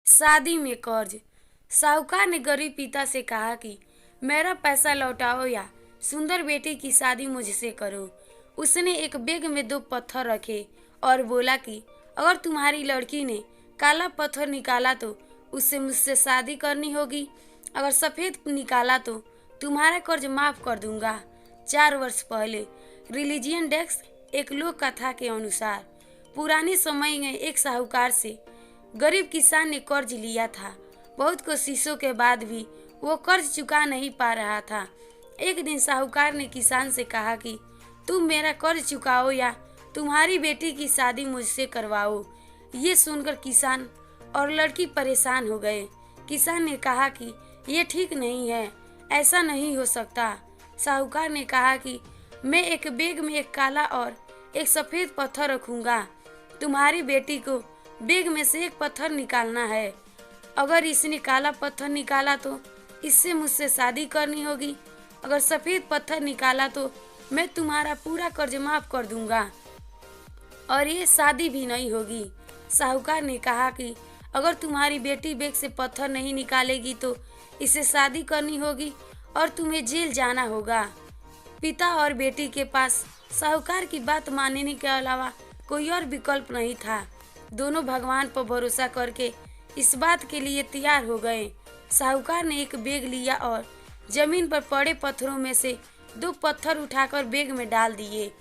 शादी में कर्ज। साहूकार ने गरीब पिता से कहा कि मेरा पैसा लौटाओ या सुंदर बेटी की शादी मुझसे करो। उसने एक बैग में 2 पत्थर रखे और बोला कि अगर तुम्हारी लड़की ने काला पत्थर निकाला तो उससे मुझसे शादी करनी होगी, अगर सफ़ेद निकाला तो तुम्हारा कर्ज माफ़ कर दूंगा। 4 वर्ष पहले रिलीजियन डेस्क एक लोक कथा के अनुसार पुराने समय में एक साहूकार से गरीब किसान ने कर्ज लिया था। बहुत कोशिशों के बाद भी वो कर्ज चुका नहीं पा रहा था। एक दिन साहूकार ने किसान से कहा कि तुम मेरा कर्ज चुकाओ या तुम्हारी बेटी की शादी मुझसे करवाओ। ये सुनकर किसान और लड़की परेशान हो गए। किसान ने कहा कि ये ठीक नहीं है, ऐसा नहीं हो सकता। साहूकार ने कहा कि मैं एक बैग में एक काला और एक सफ़ेद पत्थर रखूंगा। तुम्हारी बेटी को बैग में से एक पत्थर निकालना है। अगर इसने काला पत्थर निकाला तो इससे मुझसे शादी करनी होगी, अगर सफ़ेद पत्थर निकाला तो मैं तुम्हारा पूरा कर्ज माफ़ कर दूंगा और ये शादी भी नहीं होगी। साहूकार ने कहा कि अगर तुम्हारी बेटी बैग से पत्थर नहीं निकालेगी तो इसे शादी करनी होगी और तुम्हें जेल जाना होगा। पिता और बेटी के पास साहूकार की बात मानने के अलावा कोई और विकल्प नहीं था। दोनों भगवान पर भरोसा करके इस बात के लिए तैयार हो गए। साहूकार ने एक बैग लिया और जमीन पर पड़े पत्थरों में से 2 पत्थर उठाकर बैग में डाल दिए।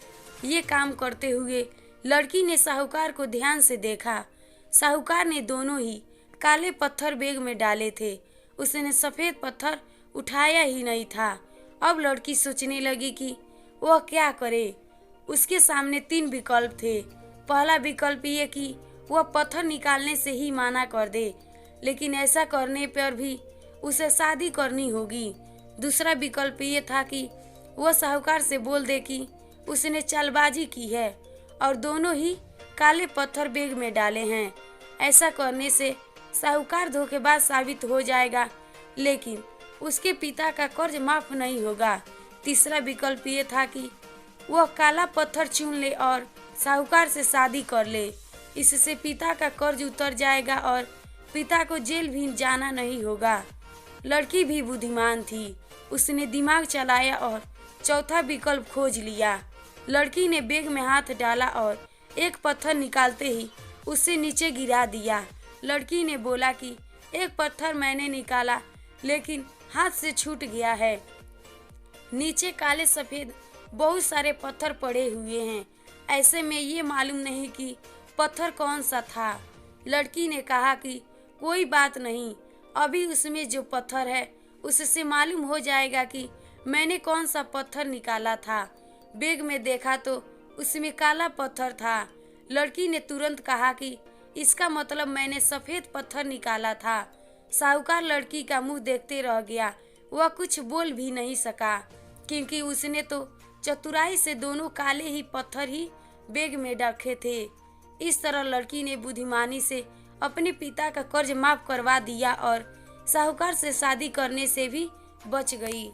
ये काम करते हुए लड़की ने साहूकार को ध्यान से देखा। साहूकार ने दोनों ही काले पत्थर बैग में डाले थे, उसने सफ़ेद पत्थर उठाया ही नहीं था। अब लड़की सोचने लगी कि वह क्या करे। उसके सामने 3 विकल्प थे। पहला विकल्प ये कि वह पत्थर निकालने से ही मना कर दे, लेकिन ऐसा करने पर भी उसे शादी करनी होगी। दूसरा विकल्प ये था कि वह साहूकार से बोल दे कि उसने चालबाजी की है और दोनों ही काले पत्थर बैग में डाले हैं। ऐसा करने से साहूकार धोखेबाज साबित हो जाएगा, लेकिन उसके पिता का कर्ज माफ़ नहीं होगा। तीसरा विकल्प ये था कि वह काला पत्थर चुन ले और साहूकार से शादी कर ले। इससे पिता का कर्ज उतर जाएगा और पिता को जेल भी जाना नहीं होगा। लड़की भी बुद्धिमान थी, उसने दिमाग चलाया और चौथा विकल्प खोज लिया। लड़की ने बैग में हाथ डाला और एक पत्थर निकालते ही उसे नीचे गिरा दिया। लड़की ने बोला कि एक पत्थर मैंने निकाला लेकिन हाथ से छूट गया है। नीचे काले सफ़ेद बहुत सारे पत्थर पड़े हुए हैं, ऐसे में ये मालूम नहीं कि पत्थर कौन सा था। लड़की ने कहा कि कोई बात नहीं, अभी उसमें जो पत्थर है उससे मालूम हो जाएगा कि मैंने कौन सा पत्थर निकाला था। बैग में देखा तो उसमें काला पत्थर था। लड़की ने तुरंत कहा कि इसका मतलब मैंने सफ़ेद पत्थर निकाला था। साहूकार लड़की का मुंह देखते रह गया, वह कुछ बोल भी नहीं सका क्योंकि उसने तो चतुराई से दोनों काले ही पत्थर ही बैग में रखे थे। इस तरह लड़की ने बुद्धिमानी से अपने पिता का कर्ज माफ़ करवा दिया और साहूकार से शादी करने से भी बच गई।